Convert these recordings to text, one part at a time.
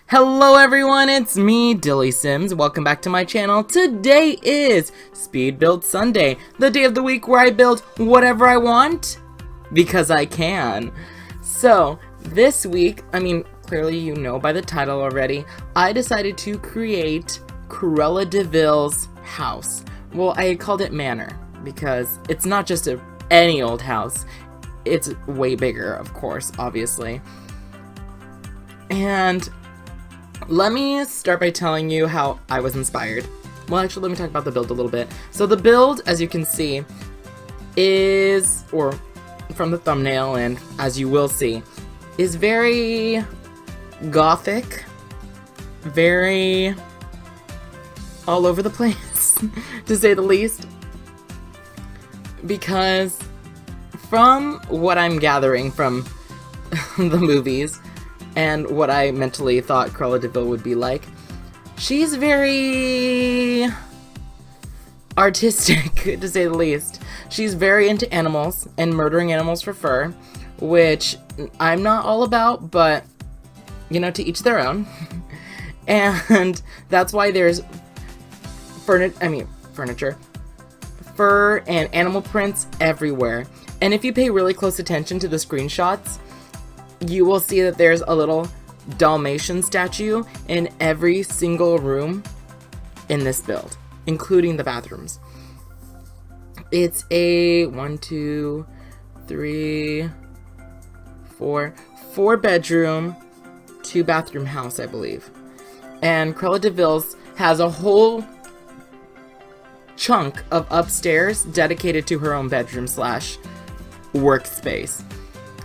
Hello everyone, it's me, DillysSims. Welcome back to my channel. Today is Speed Build Sunday, the day of the week where I build whatever I want, because I can. So, this week, clearly you know by the title already, I decided to create Cruella DeVille's house. Well, I called it Mannor, because it's not just any old house. It's way bigger, of course, obviously. And let me start by telling you how I was inspired. Well, actually, let me talk about the build a little bit. So the build, as you can see, is, or from the thumbnail, and as you will see, is very gothic, very all over the place, to say the least. Because from what I'm gathering from the movies, and what I mentally thought Cruella DeVille would be like, she's very artistic, to say the least. She's very into animals and murdering animals for fur, which I'm not all about, but, you know, to each their own. And that's why there's furniture, fur, and animal prints everywhere. And if you pay really close attention to the screenshots, you will see that there's a little Dalmatian statue in every single room in this build, including the bathrooms. It's a 4 bedroom, 2 bathroom house, I believe. And Cruella DeVille's has a whole chunk of upstairs dedicated to her own bedroom / workspace.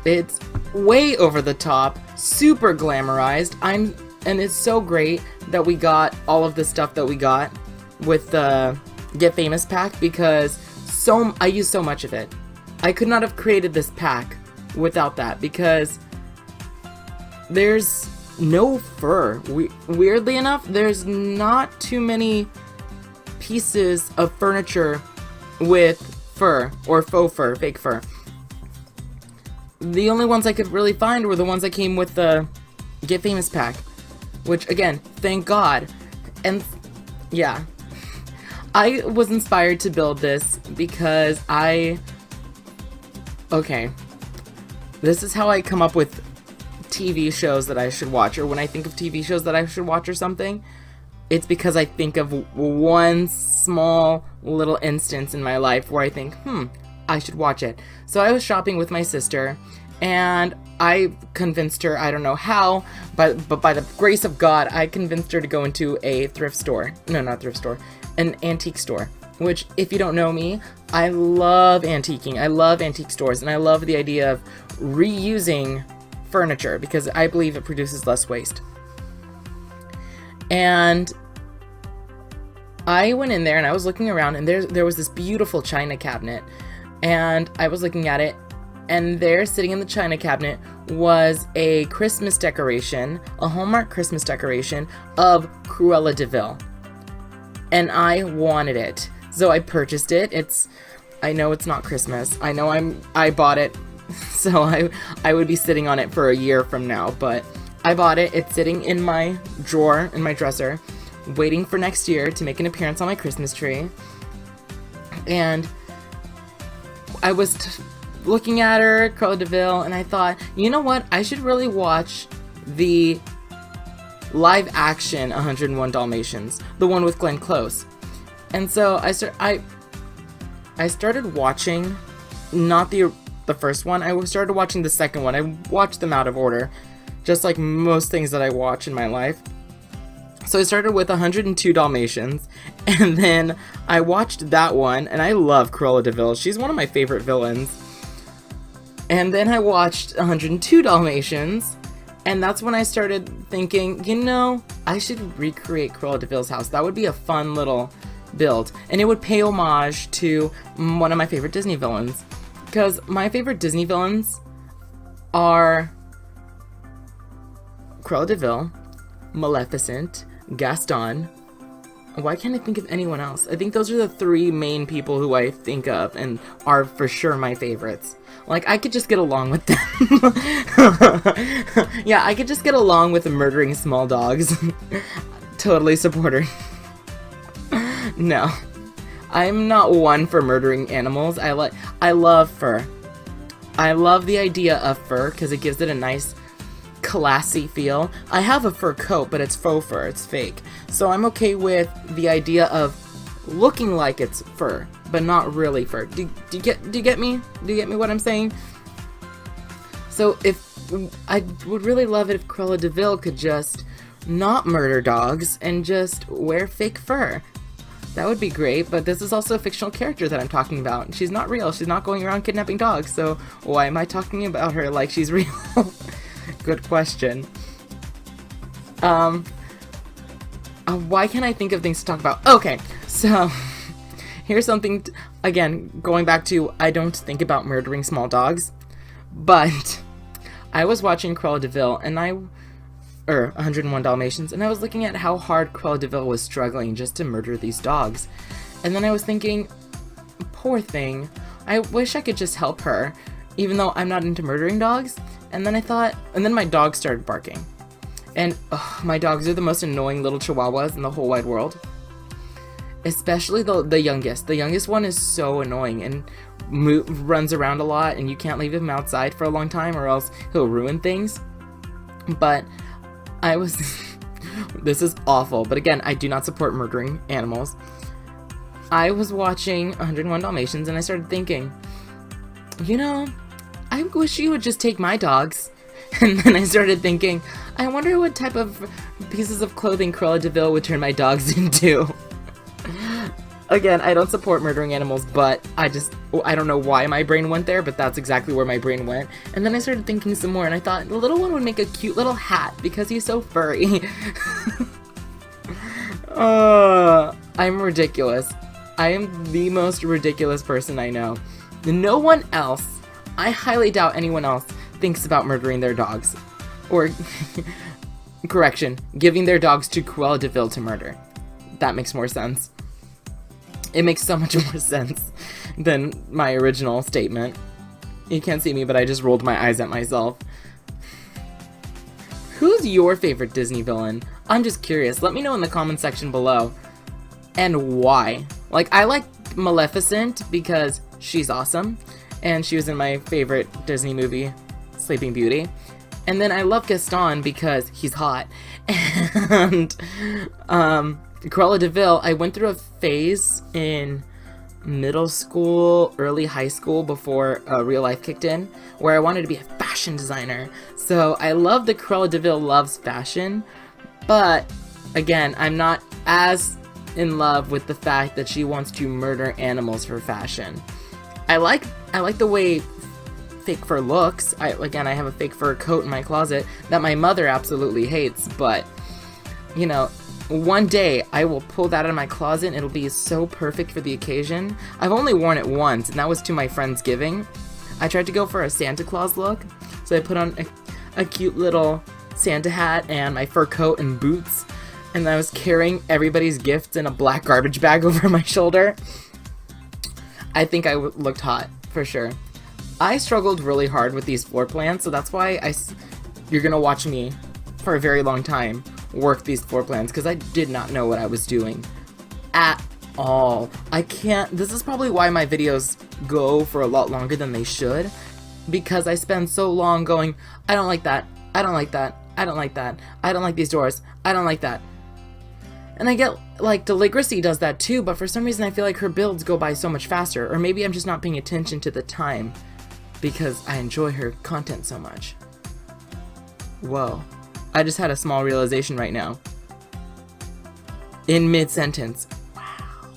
It's way over the top, super glamorized. And it's so great that we got all of the stuff that we got with the Get Famous pack, because I use so much of it. I could not have created this pack without that, because there's no fur. Weirdly enough, there's not too many pieces of furniture with fur, or faux fur, fake fur. The only ones I could really find were the ones that came with the Get Famous pack, which, again, thank God. And yeah, I was inspired to build this because this is how I come up with TV shows that I should watch, or when I think of TV shows that I should watch or something, it's because I think of one small little instance in my life where I think, I should watch it. So I was shopping with my sister, and I convinced her, I don't know how, but by the grace of God, I convinced her to go into a thrift store. No, not thrift store. An antique store. Which, if you don't know me, I love antiquing. I love antique stores, and I love the idea of reusing furniture, because I believe it produces less waste. And I went in there, and I was looking around, and there was this beautiful china cabinet. And I was looking at it, and there, sitting in the china cabinet, was a Christmas decoration, a Hallmark Christmas decoration of Cruella DeVille. And I wanted it. So I purchased it. I know it's not Christmas. I know I bought it, so I would be sitting on it for a year from now, but I bought it. It's sitting in my drawer, in my dresser, waiting for next year to make an appearance on my Christmas tree. And I was looking at her, Cruella DeVille, and I thought, you know what? I should really watch the live action 101 Dalmatians, the one with Glenn Close. And so I started watching, not the first one. I started watching the second one. I watched them out of order, just like most things that I watch in my life. So I started with 102 Dalmatians, and then I watched that one, and I love Cruella DeVille. She's one of my favorite villains. And then I watched 102 Dalmatians, and that's when I started thinking, you know, I should recreate Cruella DeVille's house. That would be a fun little build, and it would pay homage to one of my favorite Disney villains. Because my favorite Disney villains are Cruella DeVille, Maleficent, Gaston, Why can't I think of anyone else? I think those are the three main people who I think of and are for sure my favorites. Like, I could just get along with them. Yeah, I could just get along with murdering small dogs. Totally support her. No. I'm not one for murdering animals. I love fur. I love the idea of fur because it gives it a nice classy feel. I have a fur coat, but it's faux fur, it's fake. So I'm okay with the idea of looking like it's fur, but not really fur. Do you get me? Do you get me what I'm saying? So I would really love it if Cruella DeVille could just not murder dogs and just wear fake fur. That would be great, but this is also a fictional character that I'm talking about. She's not real. She's not going around kidnapping dogs, so why am I talking about her like she's real? Good question. Why can't I think of things to talk about? Okay, so here's something, again, going back to I don't think about murdering small dogs, but I was watching Cruella DeVille, and 101 Dalmatians, and I was looking at how hard Cruella DeVille was struggling just to murder these dogs. And then I was thinking, poor thing, I wish I could just help her, even though I'm not into murdering dogs. And then I thought, and then my dog started barking. And my dogs are the most annoying little chihuahuas in the whole wide world. Especially the youngest. The youngest one is so annoying and runs around a lot, and you can't leave him outside for a long time or else he'll ruin things. But I was... This is awful, but again, I do not support murdering animals. I was watching 101 Dalmatians, and I started thinking, you know, I wish you would just take my dogs. And then I started thinking, I wonder what type of pieces of clothing Cruella DeVille would turn my dogs into. Again, I don't support murdering animals, but I don't know why my brain went there, but that's exactly where my brain went. And then I started thinking some more, and I thought the little one would make a cute little hat because he's so furry. I'm ridiculous. I am the most ridiculous person I know. No one else, I highly doubt anyone else, thinks about murdering their dogs. Or, correction, giving their dogs to Cruella DeVille to murder. That makes more sense. It makes so much more sense than my original statement. You can't see me, but I just rolled my eyes at myself. Who's your favorite Disney villain? I'm just curious. Let me know in the comment section below. And why? Like, I like Maleficent because she's awesome. And she was in my favorite Disney movie, Sleeping Beauty. And then I love Gaston because he's hot. And, Cruella DeVille, I went through a phase in middle school, early high school, before real life kicked in, where I wanted to be a fashion designer. So I love that Cruella DeVille loves fashion, but again, I'm not as in love with the fact that she wants to murder animals for fashion. I like the way fake fur looks. I have a fake fur coat in my closet that my mother absolutely hates, but you know, one day I will pull that out of my closet and it'll be so perfect for the occasion. I've only worn it once, and that was to my Friendsgiving. I tried to go for a Santa Claus look, so I put on a cute little Santa hat and my fur coat and boots, and I was carrying everybody's gifts in a black garbage bag over my shoulder. I think I looked hot, for sure. I struggled really hard with these floor plans, so that's why you're gonna watch me for a very long time work these floor plans, because I did not know what I was doing at all. This is probably why my videos go for a lot longer than they should, because I spend so long going, I don't like that, I don't like that, I don't like that, I don't like these doors, I don't like that. And I get, like, DeLigracy does that too, but for some reason I feel like her builds go by so much faster, or maybe I'm just not paying attention to the time, because I enjoy her content so much. Whoa. I just had a small realization right now. In mid-sentence. Wow.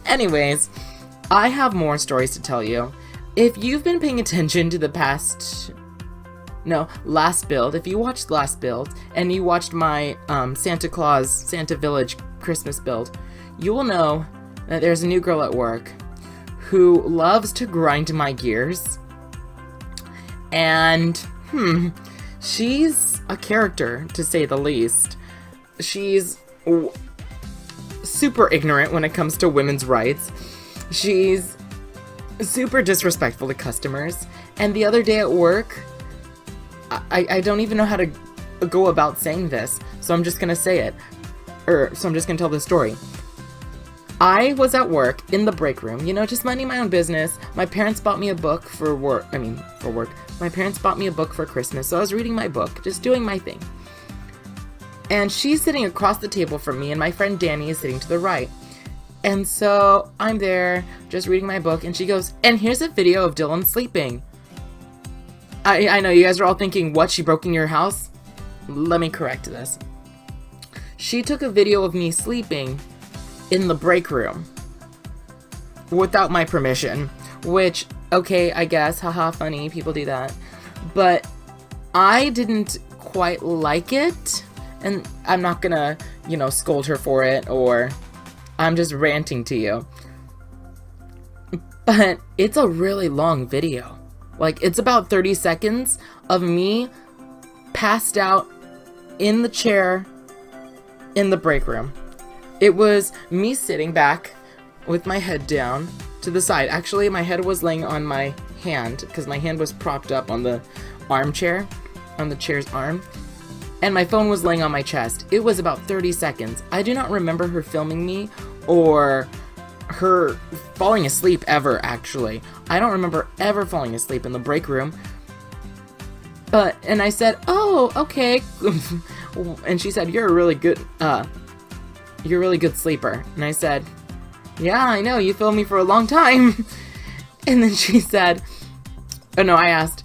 Anyways, I have more stories to tell you. If you've been paying attention to the last build, if you watched last build, and you watched my Santa Village Christmas build, you will know that there's a new girl at work who loves to grind my gears. And, she's a character, to say the least. She's super ignorant when it comes to women's rights. She's super disrespectful to customers. And the other day at work, I don't even know how to go about saying this, so I'm just gonna say it. So I'm just gonna tell the story. I was at work in the break room, you know, just minding my own business. My parents bought me a book for work. My parents bought me a book for Christmas, so I was reading my book, just doing my thing. And she's sitting across the table from me, and my friend Danny is sitting to the right. And so I'm there, just reading my book, and she goes, "And here's a video of Dylan sleeping." I know you guys are all thinking, what, she broke in your house? Let me correct this. She took a video of me sleeping in the break room without my permission, which, okay, I guess, haha, funny, people do that. But I didn't quite like it, and I'm not gonna, you know, scold her for it, or I'm just ranting to you. But it's a really long video. Like, it's about 30 seconds of me passed out in the chair in the break room. It was me sitting back with my head down to the side. Actually, my head was laying on my hand because my hand was propped up on the armchair, on the chair's arm, and my phone was laying on my chest. It was about 30 seconds. I do not remember her filming me or her falling asleep ever, actually. I don't remember ever falling asleep in the break room. And I said, "Oh, okay." And she said, you're a really good sleeper." And I said, "Yeah, I know, you filmed me for a long time." And then she said, oh no, I asked,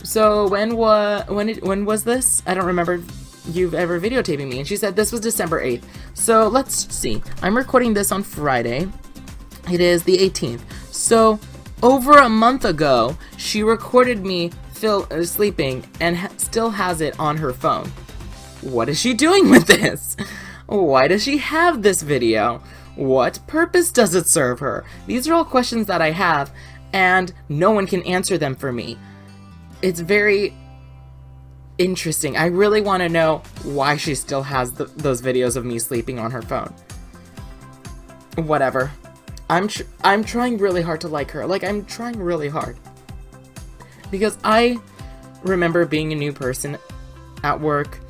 "So when was this? I don't remember you've ever videotaping me." And she said, "This was December 8th. So let's see. I'm recording this on Friday. It is the 18th. So over a month ago, she recorded me sleeping and still has it on her phone. What is she doing with this? Why does she have this video? What purpose does it serve her?" These are all questions that I have, and no one can answer them for me. It's very interesting. I really want to know why she still has those videos of me sleeping on her phone. Whatever. I'm trying really hard to like her. Like, I'm trying really hard. Because I remember being a new person at work,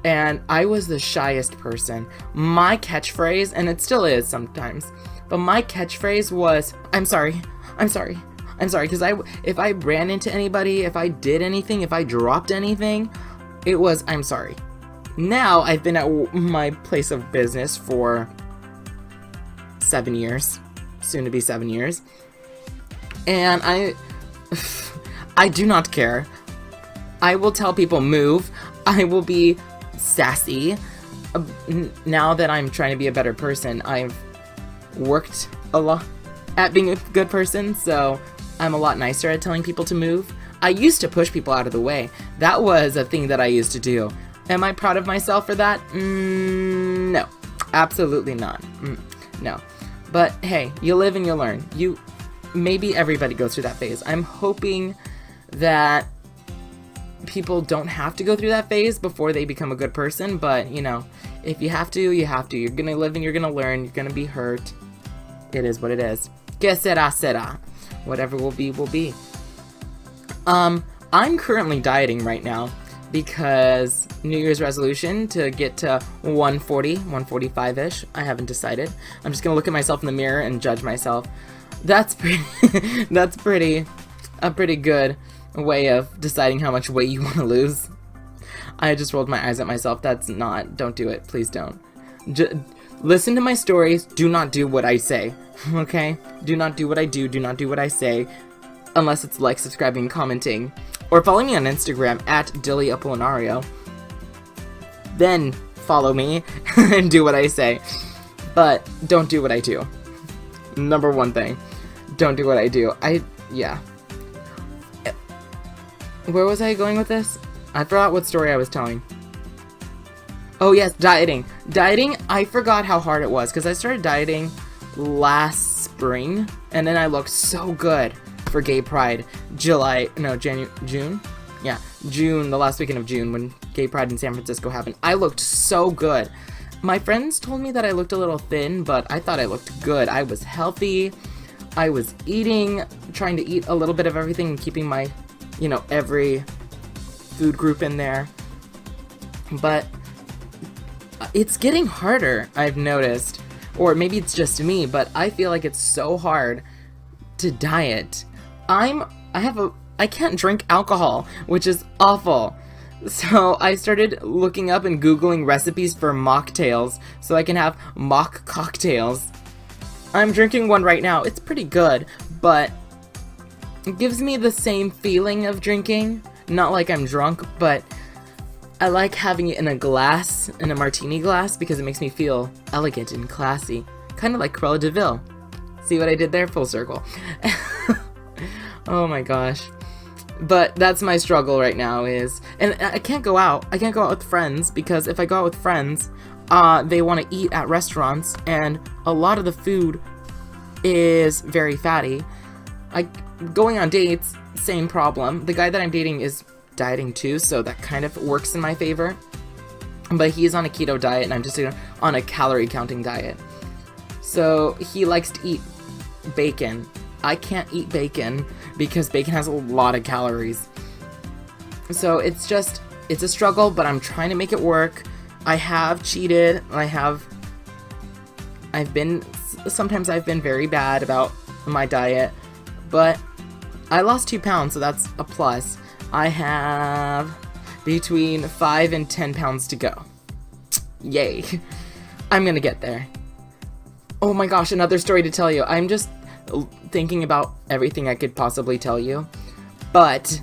and I was the shyest person. My catchphrase, and it still is sometimes, but my catchphrase was, I'm sorry, because if I ran into anybody, if I did anything, if I dropped anything, it was, "I'm sorry." Now, I've been at my place of business for 7 years, soon to be 7 years, and I do not care. I will tell people move. I will be sassy. Now that I'm trying to be a better person, I've worked a lot at being a good person, so I'm a lot nicer at telling people to move. I used to push people out of the way. That was a thing that I used to do. Am I proud of myself for that? No. Absolutely not. No. But hey, you live and you learn. Maybe everybody goes through that phase. I'm hoping that people don't have to go through that phase before they become a good person, but, you know, if you have to, you have to. You're gonna live and you're gonna learn. You're gonna be hurt. It is what it is. Que sera, sera. Whatever will be, will be. I'm currently dieting right now because New Year's resolution to get to 140, 145-ish. I haven't decided. I'm just gonna look at myself in the mirror and judge myself. That's pretty a pretty good way of deciding how much weight you want to lose. I just rolled my eyes at myself. Don't do it. Please don't. Listen to my stories. Do not do what I say. Okay? Do not do what I do. Do not do what I say. Unless it's like, subscribing, commenting. Or follow me on Instagram at DillyApollinario. Then follow me and do what I say. But don't do what I do. Number one thing. Don't do what I do. Yeah. Where was I going with this? I forgot what story I was telling. Oh yes, dieting. Dieting, I forgot how hard it was because I started dieting last spring and then I looked so good for Gay Pride. June? Yeah, June, the last weekend of June when Gay Pride in San Francisco happened. I looked so good. My friends told me that I looked a little thin, but I thought I looked good. I was healthy. I was eating, trying to eat a little bit of everything and keeping my, every food group in there. But it's getting harder, I've noticed. Or maybe it's just me, but I feel like it's so hard to diet. I can't drink alcohol, which is awful. So I started looking up and Googling recipes for mocktails so I can have mock cocktails. I'm drinking one right now. It's pretty good, but it gives me the same feeling of drinking. Not like I'm drunk, but I like having it in a glass, in a martini glass, because it makes me feel elegant and classy. Kind of like Cruella DeVille. See what I did there? Full circle. Oh my gosh. But that's my struggle right now and I can't go out. I can't go out with friends because if I go out with friends, they want to eat at restaurants and a lot of the food is very fatty. Going on dates, same problem. The guy that I'm dating is dieting too, so that kind of works in my favor. But he's on a keto diet and I'm just on a calorie counting diet. So he likes to eat bacon. I can't eat bacon because bacon has a lot of calories. So it's a struggle, but I'm trying to make it work. I have cheated. Sometimes I've been very bad about my diet, but I lost 2 pounds, so that's a plus. I have between 5 and 10 pounds to go. Yay. I'm gonna get there. Oh my gosh, another story to tell you. I'm just thinking about everything I could possibly tell you. But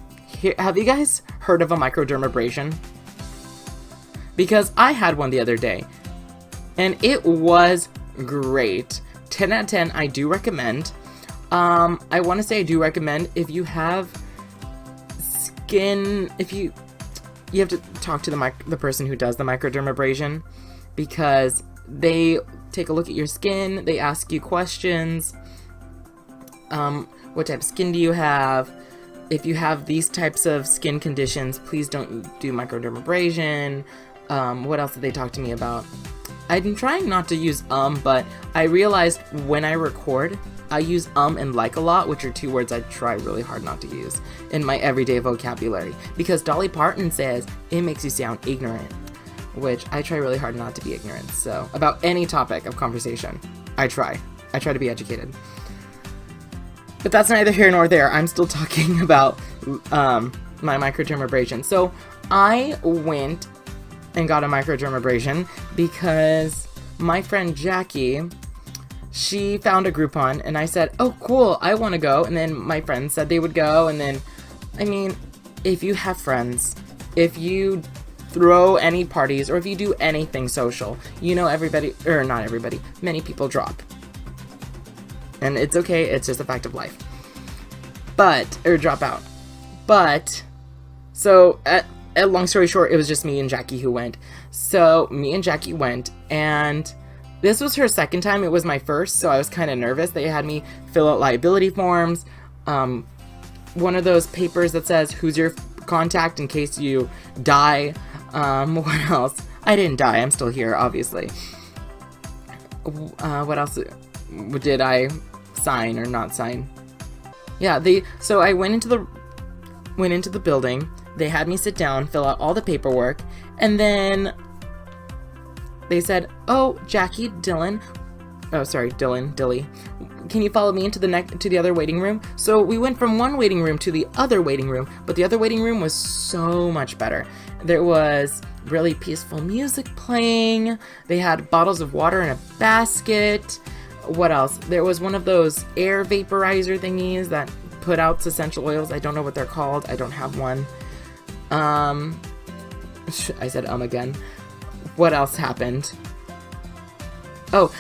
have you guys heard of a microdermabrasion? Because I had one the other day and it was great. 10 out of 10. I do recommend. I want to say I do recommend if you have skin, you have to talk to the person who does the microdermabrasion, because they take a look at your skin, they ask you questions. What type of skin do you have? If you have these types of skin conditions, please don't do microdermabrasion. What else did they talk to me about? I'm trying not to use but I realized when I record, I use and like a lot, which are 2 words I try really hard not to use in my everyday vocabulary. Because Dolly Parton says it makes you sound ignorant, which I try really hard not to be ignorant. So about any topic of conversation, I try to be educated. But that's neither here nor there. I'm still talking about my microdermabrasion. So I went and got a microdermabrasion because my friend Jackie, she found a Groupon and I said, oh cool, I want to go. And then my friends said they would go. And then, if you have friends, if you throw any parties or if you do anything social, everybody, or not everybody, many people drop. And it's okay, it's just a fact of life. Or drop out. But, so, long story short, it was just me and Jackie who went. So, me and Jackie went, and this was her second time. It was my first, so I was kind of nervous. They had me fill out liability forms. One of those papers that says, who's your contact in case you die. What else? I didn't die, I'm still here, obviously. What else did I sign or not sign? Yeah, so I went into the building. They had me sit down, fill out all the paperwork, and then they said, "Oh, Jackie, Dilly, can you follow me into the other waiting room?" So we went from one waiting room to the other waiting room, but the other waiting room was so much better. There was really peaceful music playing. They had bottles of water in a basket. What else? There was one of those air vaporizer thingies that put out essential oils. I don't know what they're called. I don't have one. I said again. What else happened? Oh,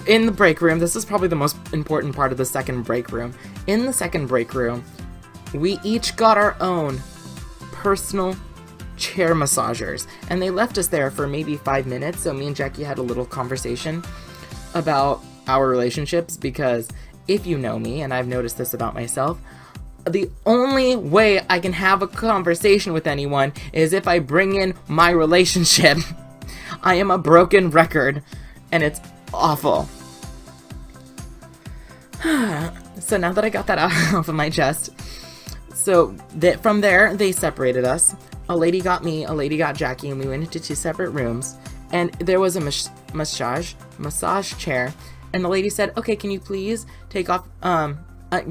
in the break room, this is probably the most important part of the second break room. In the second break room, we each got our own personal chair massagers, and they left us there for maybe 5 minutes, so me and Jackie had a little conversation about our relationships, because if you know me, and I've noticed this about myself, the only way I can have a conversation with anyone is if I bring in my relationship. I am a broken record, and it's awful. So now that I got that off of my chest, so from there, they separated us. A lady got me, a lady got Jackie, and we went into 2 separate rooms. And there was a massage chair, and the lady said, okay, can you please take off,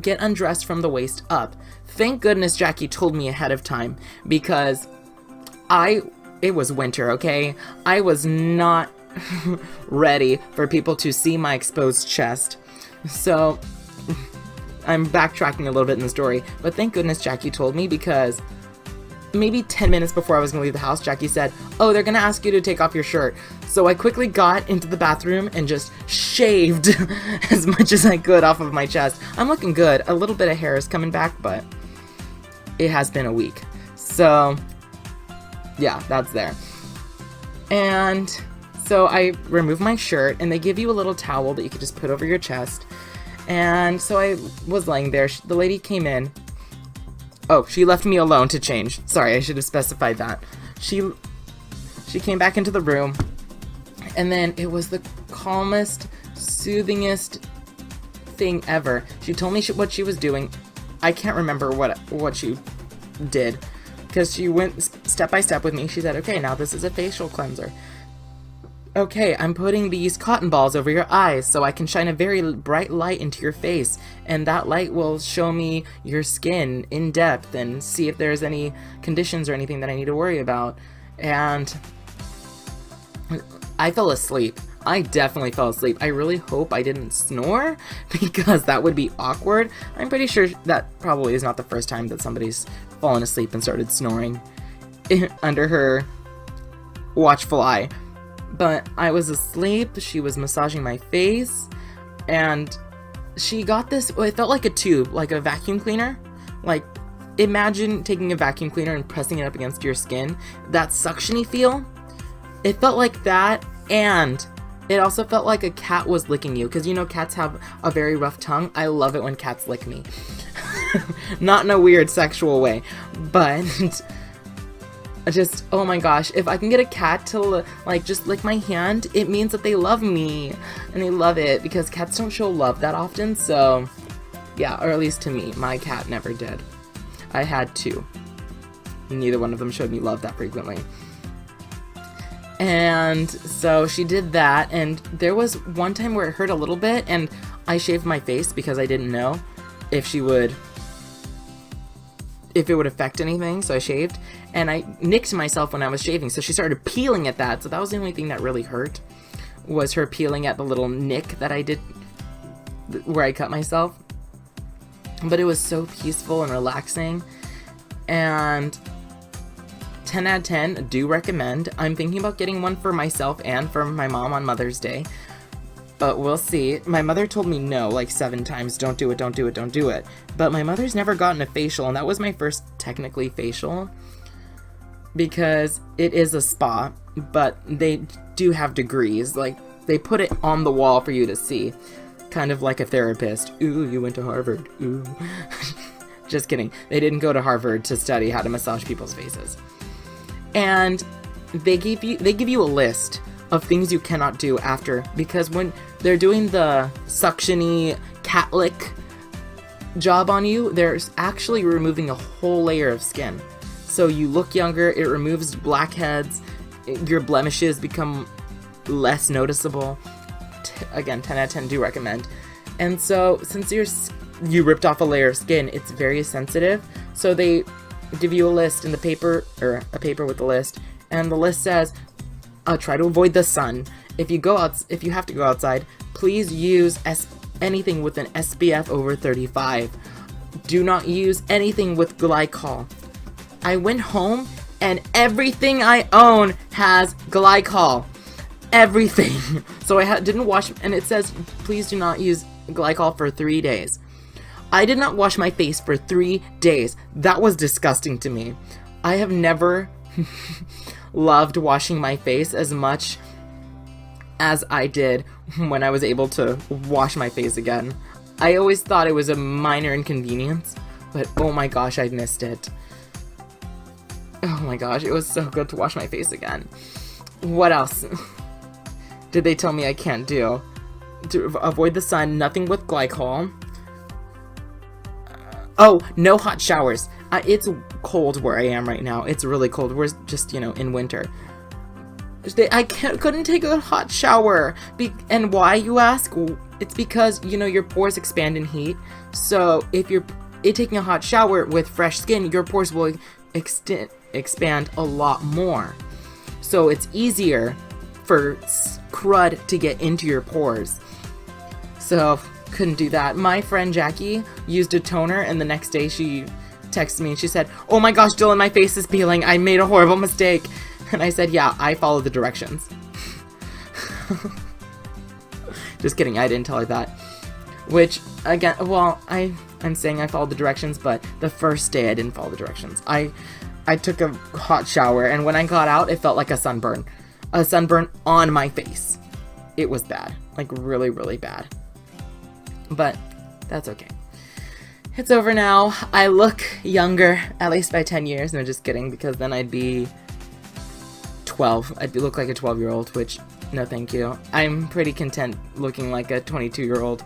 get undressed from the waist up. Thank goodness Jackie told me ahead of time, because it was winter, okay? I was not ready for people to see my exposed chest. So I'm backtracking a little bit in the story, but thank goodness Jackie told me, because maybe 10 minutes before I was gonna leave the house, Jackie said, oh, they're gonna ask you to take off your shirt. So I quickly got into the bathroom and just shaved as much as I could off of my chest. I'm looking good. A little bit of hair is coming back, but it has been a week. So yeah, that's there. And so I removed my shirt, and they give you a little towel that you could just put over your chest. And so I was laying there. The lady came in. Oh, she left me alone to change. Sorry, I should have specified that. She came back into the room, and then it was the calmest, soothingest thing ever. She told me what she was doing. I can't remember what she did, because she went step by step with me. She said, okay, now this is a facial cleanser. Okay, I'm putting these cotton balls over your eyes so I can shine a very bright light into your face, and that light will show me your skin in depth and see if there's any conditions or anything that I need to worry about. And I fell asleep. I definitely fell asleep. I really hope I didn't snore, because that would be awkward. I'm pretty sure that probably is not the first time that somebody's fallen asleep and started snoring under her watchful eye. But I was asleep, she was massaging my face, and she got this, it felt like a tube, like a vacuum cleaner. Like, imagine taking a vacuum cleaner and pressing it up against your skin. That suction-y feel, it felt like that, and it also felt like a cat was licking you, because you know cats have a very rough tongue. I love it when cats lick me. Not in a weird sexual way, but just, oh my gosh, if I can get a cat to like just lick my hand, it means that they love me, and they love it, because cats don't show love that often. So yeah, or at least to me, my cat never did. I had 2. Neither one of them showed me love that frequently. And so she did that, and there was one time where it hurt a little bit, and I shaved my face because I didn't know if it would affect anything, so I shaved, and I nicked myself when I was shaving, so she started peeling at that. So that was the only thing that really hurt, was her peeling at the little nick that I did where I cut myself. But it was so peaceful and relaxing, and 10 out of 10, do recommend. I'm thinking about getting one for myself and for my mom on Mother's Day, but we'll see. My mother told me no like 7 times, don't do it, don't do it, don't do it. But my mother's never gotten a facial, and that was my first technically facial, because it is a spa, but they do have degrees. Like, they put it on the wall for you to see, kind of like a therapist. Ooh, you went to Harvard. Ooh. Just kidding. They didn't go to Harvard to study how to massage people's faces. And they give you a list of things you cannot do after, because when they're doing the suction-y cat lick job on you, they're actually removing a whole layer of skin. So you look younger, it removes blackheads, your blemishes become less noticeable. Again, 10 out of 10 do recommend. And so since you ripped off a layer of skin, it's very sensitive. So they give you a list in the paper, or a paper with the list, and the list says, try to avoid the sun. If you have to go outside, please use anything with an SPF over 35. Do not use anything with glycol. I went home and everything I own has glycol. Everything. So I didn't wash, and it says, please do not use glycol for 3 days. I did not wash my face for 3 days. That was disgusting to me. I have never loved washing my face as much as I did when I was able to wash my face again. I always thought it was a minor inconvenience, but oh my gosh, I missed it. Oh my gosh, it was so good to wash my face again. What else did they tell me I can't do? To avoid the sun, nothing with glycol. Oh, no hot showers. It's cold where I am right now. It's really cold. We're just, in winter. I couldn't take a hot shower. And why, you ask? It's because, your pores expand in heat. So if you're taking a hot shower with fresh skin, your pores will expand a lot more. So it's easier for crud to get into your pores. So couldn't do that. My friend Jackie used a toner, and the next day she texted me and she said, "Oh my gosh, Dylan, my face is peeling. I made a horrible mistake." And I said, "Yeah, I followed the directions." Just kidding, I didn't tell her that. Which, again, well, I'm saying I followed the directions, but the first day I didn't follow the directions. I took a hot shower, and when I got out, it felt like a sunburn. A sunburn on my face. It was bad. Like, really, really bad. But that's okay. It's over now. I look younger, at least by 10 years. No, just kidding, because then I'd be 12. I'd look like a 12-year-old, which, no thank you. I'm pretty content looking like a 22-year-old.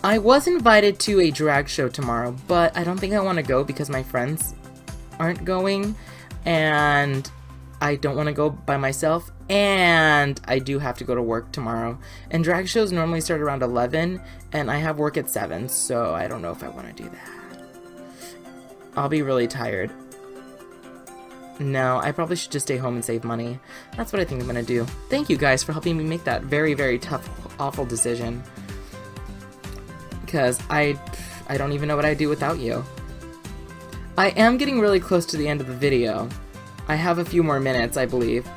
I was invited to a drag show tomorrow, but I don't think I want to go because my friends aren't going, and I don't want to go by myself, and I do have to go to work tomorrow. And drag shows normally start around 11, and I have work at 7, so I don't know if I want to do that. I'll be really tired. No, I probably should just stay home and save money. That's what I think I'm going to do. Thank you guys for helping me make that very, very tough, awful decision. Because I don't even know what I'd do without you. I am getting really close to the end of the video. I have a few more minutes, I believe.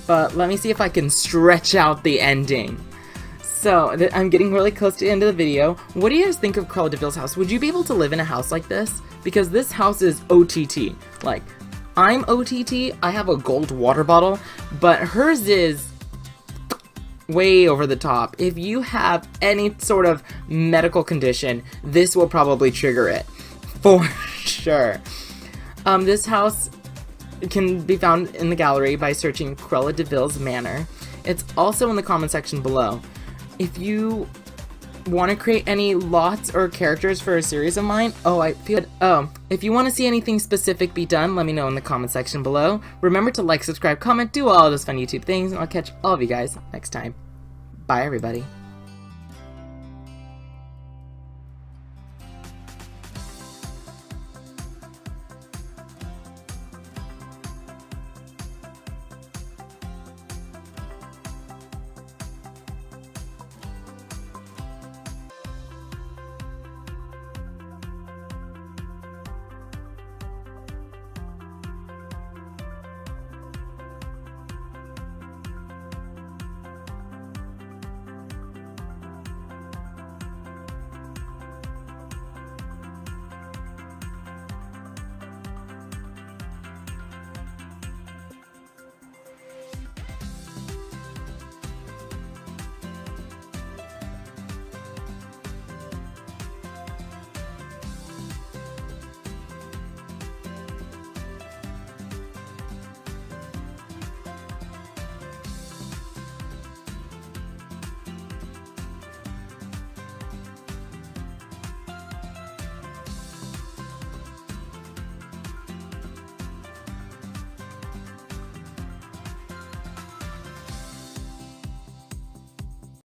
But let me see if I can stretch out the ending. So, I'm getting really close to the end of the video. What do you guys think of Cruella DeVille's house? Would you be able to live in a house like this? Because this house is OTT. Like, I'm OTT, I have a gold water bottle, but hers is way over the top. If you have any sort of medical condition, this will probably trigger it. For sure. This house can be found in the gallery by searching Cruella DeVille's Mannor. It's also in the comment section below. If you want to create any lots or characters for a series of mine, if you want to see anything specific be done, let me know in the comment section below. Remember to like, subscribe, comment, do all those fun YouTube things, and I'll catch all of you guys next time. Bye, everybody.